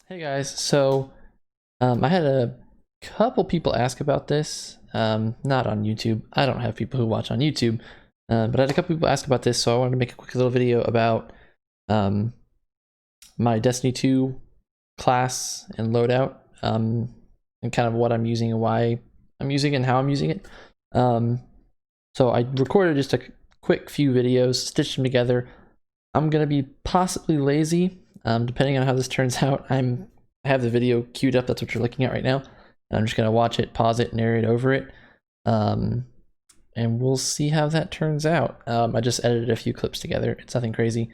Hey guys, so I had a couple people ask about this, not on YouTube. I don't have people who watch on YouTube, but I had a couple people ask about this, so I wanted to make a quick little video about um, my Destiny 2 class and loadout, and kind of what I'm using and why I'm using it and how I'm using it. So I recorded just a quick few videos, stitched them together. I'm gonna be possibly lazy, depending on how this turns out. I have the video queued up. That's what you're looking at right now. And I'm just gonna watch it, pause it, narrate over it, and we'll see how that turns out. I just edited a few clips together. It's nothing crazy.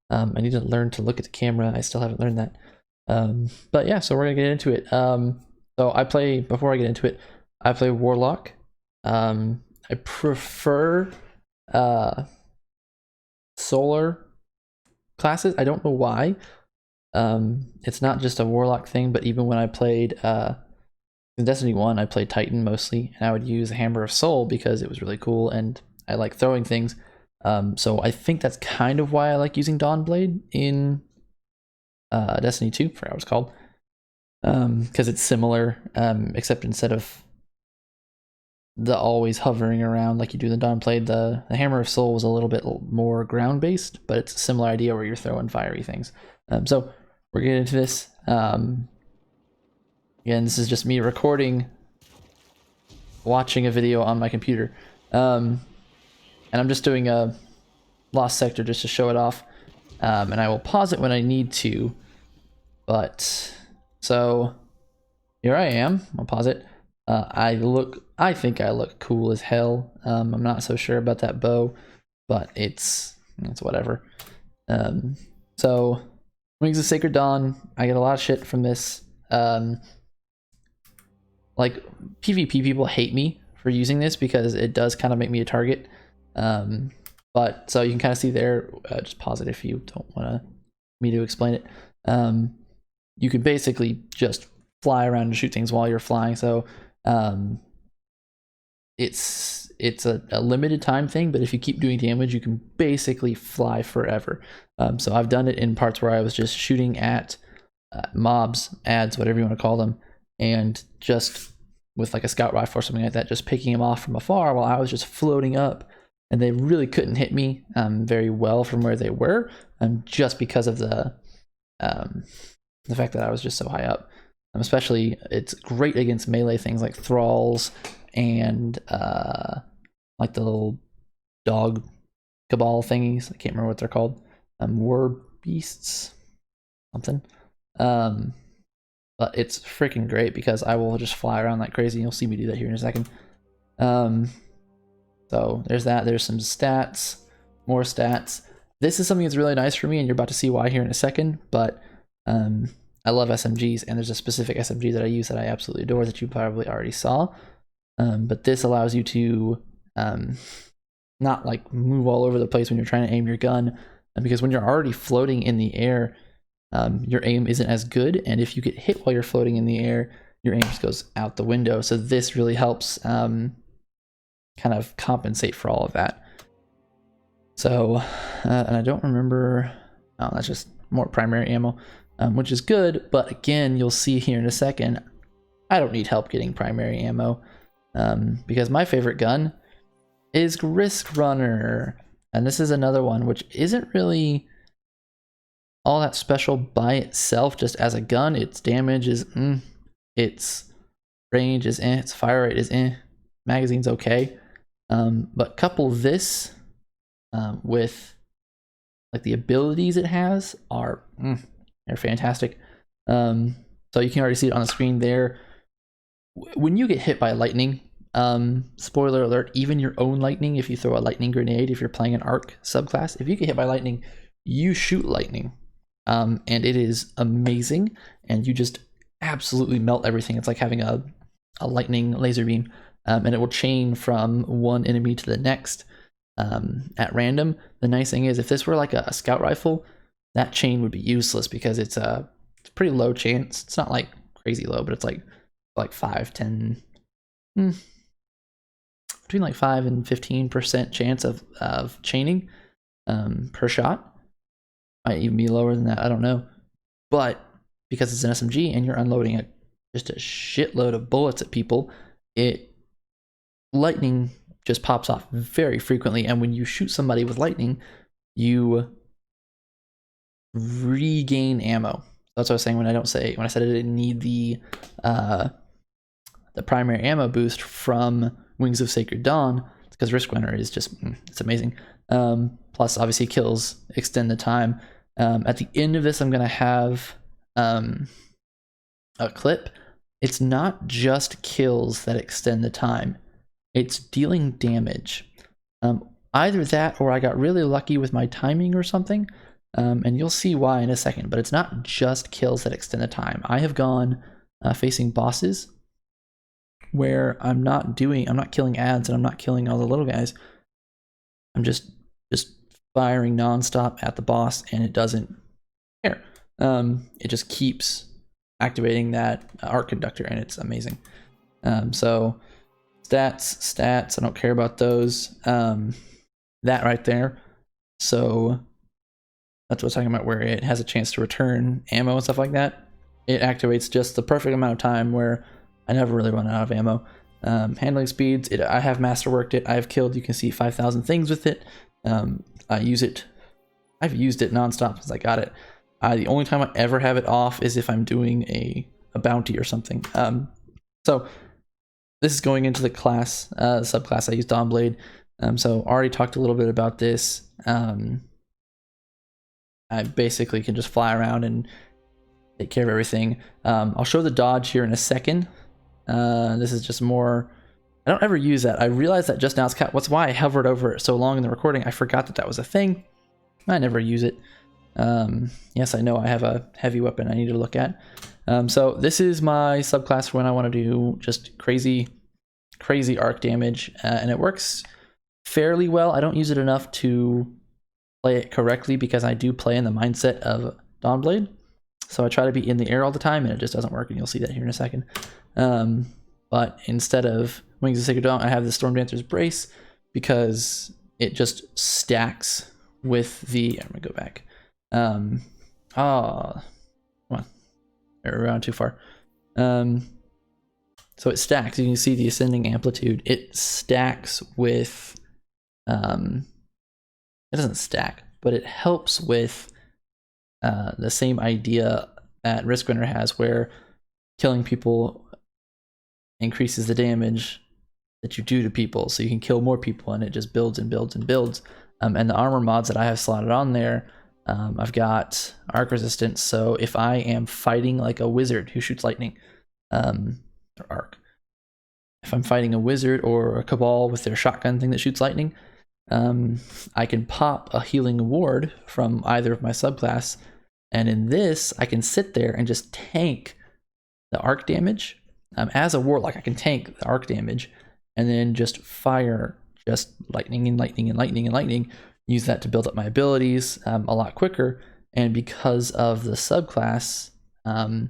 I need to learn to look at the camera. I still haven't learned that. But yeah, so we're gonna get into it. So before I get into it, I play Warlock. I prefer solar classes. I don't know why. It's not just a Warlock thing, but even when I played in Destiny 1, I played Titan mostly, and I would use Hammer of Soul because it was really cool and I like throwing things. So I think that's kind of why I like using Dawnblade in Destiny 2, I forgot what it's called. Because it's similar, except instead of the always hovering around like you do the Dawnblade, the Hammer of Soul was a little bit more ground-based, but it's a similar idea where you're throwing fiery things. So we're getting into this. Again, this is just me recording, watching a video on my computer. And I'm just doing a Lost Sector just to show it off. And I will pause it when I need to. But, so, here I am. I'll pause it. I think I look cool as hell. I'm not so sure about that bow, but it's whatever. So, Wings of Sacred Dawn, I get a lot of shit from this. Like, PvP people hate me for using this because it does kind of make me a target. But, so you can kind of see there, just pause it if you don't want me to explain it. You can basically just fly around and shoot things while you're flying. So, it's a limited time thing, but if you keep doing damage, you can basically fly forever. So I've done it in parts where I was just shooting at mobs, ads, whatever you want to call them, and just with like a scout rifle or something like that, just picking them off from afar while I was just floating up, and they really couldn't hit me very well from where they were, just because of the fact that I was just so high up. Especially, it's great against melee things like thralls and like the little dog cabal thingies. I can't remember what they're called. War beasts, something. But it's freaking great because I will just fly around like crazy. You'll see me do that here in a second. So there's that. There's some stats, more stats. This is something that's really nice for me, and you're about to see why here in a second. But I love SMGs, and there's a specific SMG that I use that I absolutely adore that you probably already saw. But this allows you to not like move all over the place when you're trying to aim your gun, because when you're already floating in the air, your aim isn't as good, and if you get hit while you're floating in the air, your aim just goes out the window. So this really helps kind of compensate for all of that. So, and I don't remember, oh, that's just more primary ammo. Which is good, but again, you'll see here in a second, I don't need help getting primary ammo, because my favorite gun is Risk Runner, and this is another one which isn't really all that special by itself, just as a gun. Its damage is its range is its fire rate is magazine's okay, but couple this with like the abilities it has are they're fantastic. So you can already see it on the screen there. When you get hit by lightning, spoiler alert, even your own lightning, if you throw a lightning grenade, if you're playing an arc subclass, if you get hit by lightning, you shoot lightning. And it is amazing, and you just absolutely melt everything. It's like having a lightning laser beam, and it will chain from one enemy to the next at random. The nice thing is, if this were like a scout rifle, that chain would be useless because it's a pretty low chance. It's not like crazy low, but it's like 5, 10, between like 5 and 15% chance of chaining per shot. Might even be lower than that, I don't know. But because it's an SMG and you're unloading just a shitload of bullets at people, lightning just pops off very frequently, and when you shoot somebody with lightning, you regain ammo. That's what I was saying when I said I didn't need the primary ammo boost from Wings of Sacred Dawn. It's because Risk Runner is just it's amazing. Plus, obviously, kills extend the time. At the end of this, I'm gonna have a clip. It's not just kills that extend the time. It's dealing damage. Either that or I got really lucky with my timing or something. And you'll see why in a second, but it's not just kills that extend the time. I have gone facing bosses where I'm not killing ads and I'm not killing all the little guys. I'm just firing nonstop at the boss, and it doesn't care. It just keeps activating that arc conductor, and it's amazing. So stats, I don't care about those. That right there. So that's what I'm talking about, where it has a chance to return ammo and stuff like that. It activates just the perfect amount of time where I never really run out of ammo. Handling speeds, I have masterworked it. I have killed, you can see 5,000 things with it. I've used it nonstop since I got it. The only time I ever have it off is if I'm doing a bounty or something. So this is going into the class, subclass. I use Dawnblade. So already talked a little bit about this. I basically can just fly around and take care of everything. I'll show the dodge here in a second. This is just more, I don't ever use that. I realized that just now. That's why I hovered over it so long in the recording. I forgot that was a thing. I never use it. Yes, I know I have a heavy weapon I need to look at. So this is my subclass for when I want to do just crazy arc damage, and it works fairly well. I don't use it enough to play it correctly because I do play in the mindset of Dawnblade. So I try to be in the air all the time, and it just doesn't work, and you'll see that here in a second. But instead of Wings of Sacred Dawn, I have the Stormdancer's Brace because it just stacks with the... I'm going to go back. Come on. We're around too far. So it stacks. You can see the ascending amplitude. It stacks with... it doesn't stack, but it helps with the same idea that Risk Runner has, where killing people increases the damage that you do to people, so you can kill more people, and it just builds and builds and builds. And the armor mods that I have slotted on there, I've got arc resistance, so if I am fighting like a wizard who shoots lightning, or arc, if I'm fighting a wizard or a cabal with their shotgun thing that shoots lightning, I can pop a healing ward from either of my subclass, and in this I can sit there and just tank the arc damage. As a warlock, I can tank the arc damage and then just fire just lightning and lightning and lightning and lightning, use that to build up my abilities a lot quicker. And because of the subclass, when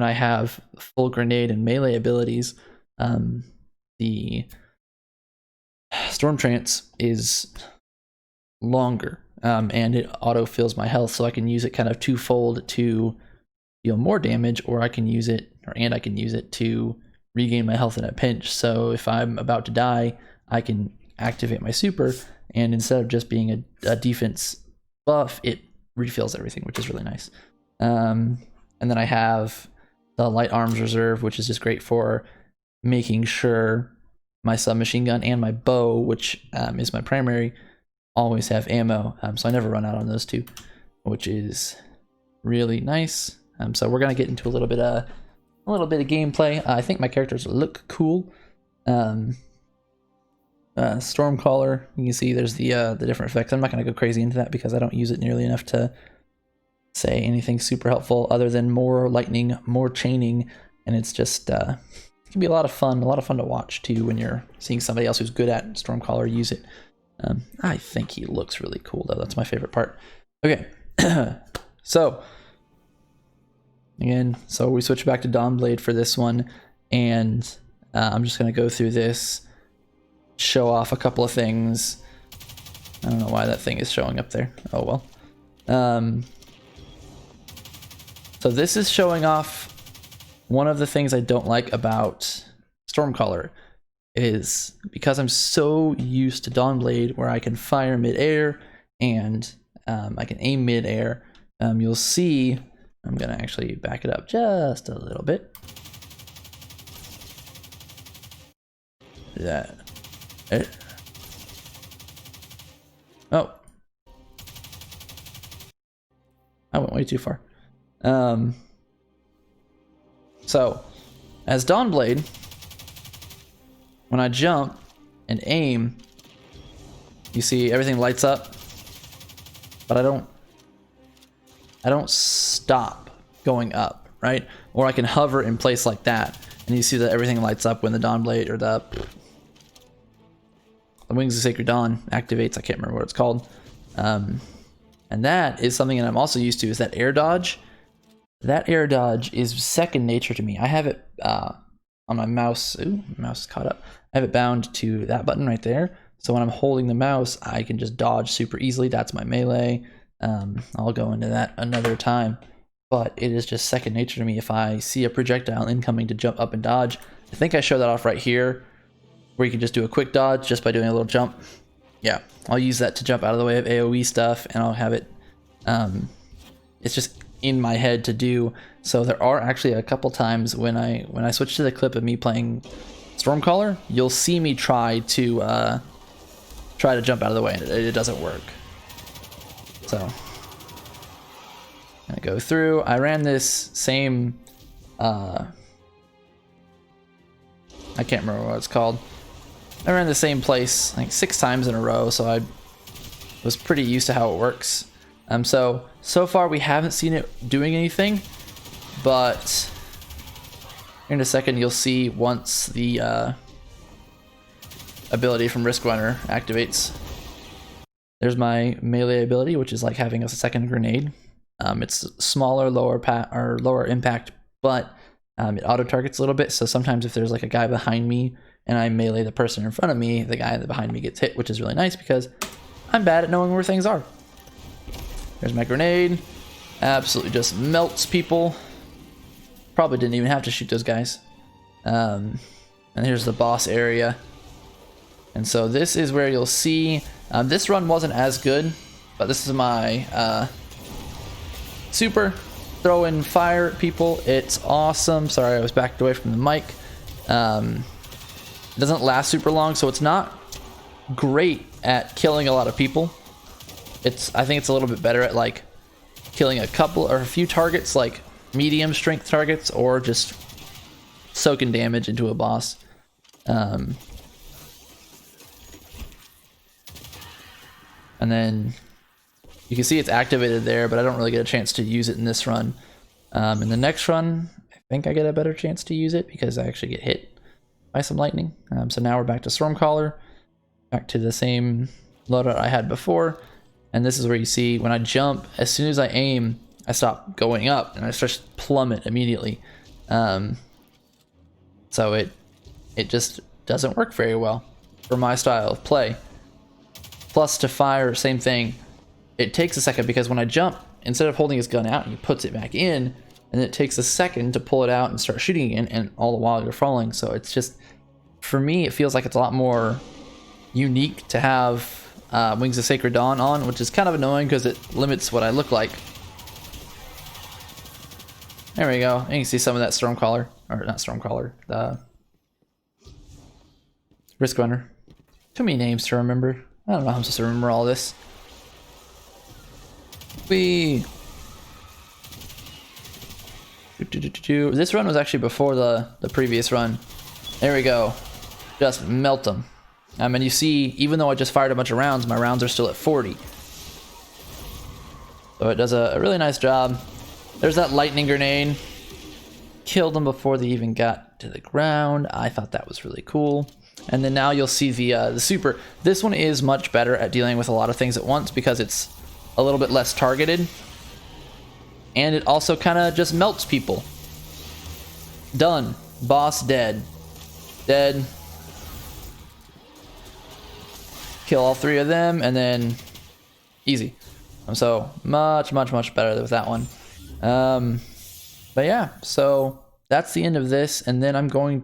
I have full grenade and melee abilities, the Storm Trance is longer, and it auto fills my health, so I can use it kind of twofold to deal more damage, or I can use it, to regain my health in a pinch. So if I'm about to die, I can activate my super, and instead of just being a defense buff, it refills everything, which is really nice. And then I have the light arms reserve, which is just great for making sure my submachine gun and my bow, which is my primary, always have ammo. So I never run out on those two, which is really nice. So we're gonna get into a little bit of gameplay. I think my characters look cool. Stormcaller, you can see there's the different effects. I'm not gonna go crazy into that because I don't use it nearly enough to say anything super helpful, other than more lightning, more chaining, and it's just it can be a lot of fun to watch too when you're seeing somebody else who's good at Stormcaller use it. I think he looks really cool though. That's my favorite part. Okay, so again, so we switch back to Dawnblade for this one, and I'm just gonna go through this, show off a couple of things. I don't know why that thing is showing up there. Oh well. So this is showing off one of the things I don't like about Stormcaller is because I'm so used to Dawnblade where I can fire mid-air and I can aim mid-air. You'll see, I'm gonna actually back it up just a little bit. That. Oh. I went way too far. So, as Dawnblade, when I jump and aim, you see everything lights up, but I don't stop going up, right? Or I can hover in place like that, and you see that everything lights up when the Dawnblade or the Wings of Sacred Dawn activates. I can't remember what it's called. And that is something that I'm also used to, is that air dodge. That air dodge is second nature to me. I have it on my mouse. Ooh, my mouse is caught up. I have it bound to that button right there. So when I'm holding the mouse, I can just dodge super easily. That's my melee. I'll go into that another time. But it is just second nature to me. If I see a projectile incoming, to jump up and dodge. I think I show that off right here, where you can just do a quick dodge just by doing a little jump. Yeah, I'll use that to jump out of the way of AoE stuff, and I'll have it, it's just in my head to do. So there are actually a couple times when I switch to the clip of me playing Stormcaller, you'll see me try to jump out of the way, and it doesn't work. So I'm gonna go through. I ran this same, I can't remember what it's called. I ran the same place like 6 times in a row, so I was pretty used to how it works. So far we haven't seen it doing anything, but in a second you'll see once the ability from Risk Runner activates. There's my melee ability, which is like having a second grenade. It's smaller, lower impact, but it auto targets a little bit. So sometimes if there's like a guy behind me and I melee the person in front of me, the guy behind me gets hit, which is really nice because I'm bad at knowing where things are. There's my grenade. Absolutely just melts people. Probably didn't even have to shoot those guys. And here's the boss area. And so this is where you'll see, this run wasn't as good, but this is my super. Throw in fire at people. It's awesome. Sorry, I was backed away from the mic. It doesn't last super long, so it's not great at killing a lot of people. I think it's a little bit better at like killing a couple or a few targets, like medium strength targets, or just soaking damage into a boss. And then you can see it's activated there, but I don't really get a chance to use it in this run. In the next run, I think I get a better chance to use it because I actually get hit by some lightning. So now we're back to Stormcaller, back to the same loadout I had before. And this is where you see when I jump, as soon as I aim, I stop going up and I start to plummet immediately. So it just doesn't work very well for my style of play. Plus to fire, same thing. It takes a second because when I jump, instead of holding his gun out, he puts it back in, and it takes a second to pull it out and start shooting again, and all the while you're falling. So it's just, for me, it feels like it's a lot more unique to have Wings of Sacred Dawn on, which is kind of annoying because it limits what I look like. There we go. And you can see some of that Stormcaller, or not Stormcaller, the Risk Runner. Too many names to remember. I don't know how I'm supposed to remember all this. This run was actually before the previous run. There we go. Just melt them. And you see, even though I just fired a bunch of rounds, my rounds are still at 40. So it does a really nice job. There's that lightning grenade. Killed them before they even got to the ground. I thought that was really cool. And then now you'll see the super. This one is much better at dealing with a lot of things at once because it's a little bit less targeted. And it also kind of just melts people. Done. Boss dead. Dead. Kill all 3 of them, and then easy. So much better with that one. But yeah, so that's the end of this, and then I'm gonna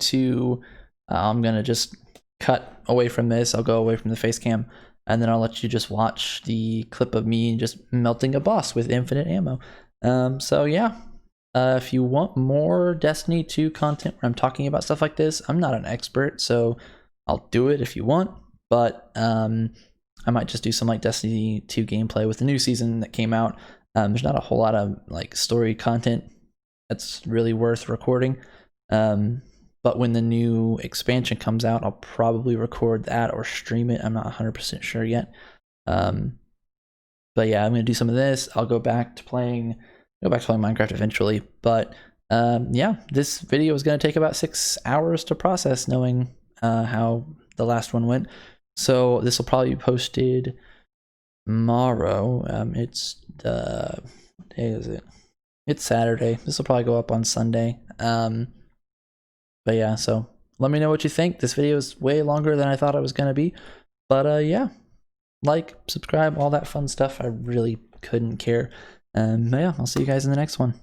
just cut away from this. I'll go away from the face cam, and then I'll let you just watch the clip of me just melting a boss with infinite ammo. So yeah, if you want more Destiny 2 content where I'm talking about stuff like this, I'm not an expert, so I'll do it if you want, but I might just do some like Destiny 2 gameplay with the new season that came out. There's not a whole lot of like story content that's really worth recording. But when the new expansion comes out, I'll probably record that or stream it. I'm not 100% sure yet. But yeah, I'm gonna do some of this. I'll go back to playing Minecraft eventually. But yeah, this video is gonna take about 6 hours to process, knowing how the last one went. So this will probably be posted tomorrow. It's what day is it? It's Saturday. This will probably go up on Sunday. But yeah, so let me know what you think. This video is way longer than I thought it was gonna be. But yeah, like, subscribe, all that fun stuff. I really couldn't care. But yeah, I'll see you guys in the next one.